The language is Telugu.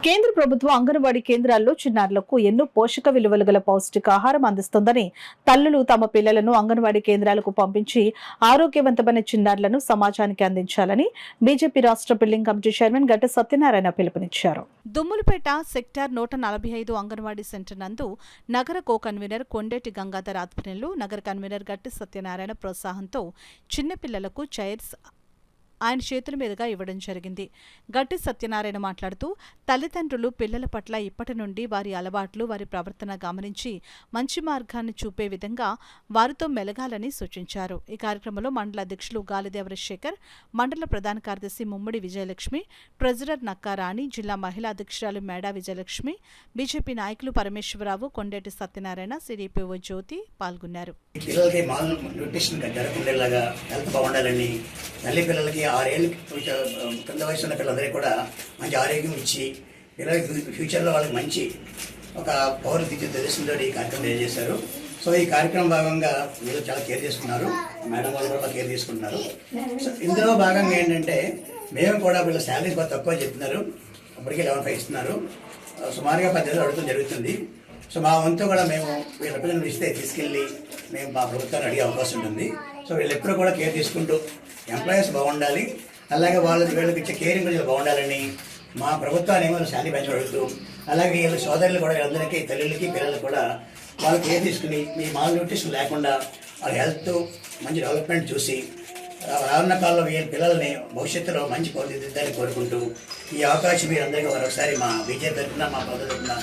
కేంద్ర ప్రభుత్వం అంగన్వాడీ కేంద్రాల్లో చిన్నారులకు ఎన్నో పోషక విలువలు గల పౌష్టికాహారం అందిస్తోందని తల్లులు తమ పిల్లలను అంగన్వాడీ కేంద్రాలకు పంపించి ఆరోగ్యవంతమైన చిన్నారులను సమాజానికి అందించాలని బీజేపీ రాష్ట్ర బిల్డింగ్ కమిటీ చైర్మన్ గట్ట సత్యనారాయణ పిలుపునిచ్చారు. దుమ్ములపేట సెక్టార్ 145 అంగన్వాడీ సెంటర్ నందు నగర కో కన్వీనర్ కొండేటి గంగాధర్ ఆధ్వర్యంలో నగర కన్వీనర్ గట్టి సత్యనారాయణ ప్రోత్సాహంతో చిన్నపిల్లలకు చైర్స్ ఆయన చేతుల మీదుగా ఇవ్వడం జరిగింది. గట్టి సత్యనారాయణ మాట్లాడుతూ తల్లిదండ్రులు పిల్లల పట్ల ఇప్పటి నుండి వారి అలవాట్లు వారి ప్రవర్తన గమనించి మంచి మార్గాన్ని చూపే విధంగా వారితో మెలగాలని సూచించారు. ఈ కార్యక్రమంలో మండల అధ్యక్షులు గాలిదేవర శేఖర్, మండల ప్రధాన కార్యదర్శి ముమ్మడి విజయలక్ష్మి, ట్రెజరర్ నక్కారాణి, జిల్లా మహిళా అధ్యక్షురాలు మేడా విజయలక్ష్మి, బీజేపీ నాయకులు పరమేశ్వరరావు, కొండేటి సత్యనారాయణ, సిడిపిఓ జ్యోతి పాల్గొన్నారు. పిల్లలకి మాల్ న్యూట్రిషన్ జరగకుండేలాగా హెల్త్ బాగుండాలని, తల్లి పిల్లలకి 6 ఏళ్ళకి కింద వయసు ఉన్న పిల్లలందరికీ కూడా మంచి ఆరోగ్యం ఇచ్చి పిల్లలకి ఫ్యూచర్లో వాళ్ళకి మంచి ఒక పౌర తెలుస్తుందో ఈ కార్యక్రమం చేశారు. సో ఈ కార్యక్రమం భాగంగా మీరు చాలా కేర్ చేసుకున్నారు, మేడం వాళ్ళు కూడా కేర్ తీసుకుంటున్నారు. సో ఇందులో భాగంగా ఏంటంటే మేము కూడా వీళ్ళ శాలరీస్ బాగా తక్కువ చెప్తున్నారు, అప్పటికే 11,500 ఇస్తున్నారు, సుమారుగా 10 అడగడం జరుగుతుంది. సో మా వంతు కూడా మేము వీళ్ళ పిల్లలు ఇస్తే తీసుకెళ్ళి మేము మా ప్రభుత్వాన్ని అడిగే అవకాశం ఉంటుంది. సో వీళ్ళు ఎప్పుడూ కూడా కేర్ తీసుకుంటూ ఎంప్లాయీస్ బాగుండాలి, అలాగే వీళ్ళకి ఇచ్చే కేరింగ్ కొంచెం బాగుండాలని మా ప్రభుత్వాన్ని ఏమో శాలరీ పెంచబడుతూ, అలాగే వీళ్ళ సోదరులు కూడా వీళ్ళందరికీ తల్లులకి పిల్లలు కూడా వాళ్ళు కేర్ తీసుకుని మీ మాల్ న్యూట్రిషన్ లేకుండా వాళ్ళ హెల్త్ మంచి డెవలప్మెంట్ చూసి రానున్న కాలంలో వీళ్ళ పిల్లల్ని భవిష్యత్తులో మంచి పౌరులు కోరుకుంటూ ఈ అవకాశం మీరు అందరికీ మరొకసారి మా బీజేపీ తరఫున మా ప్రభుత్వ తరఫున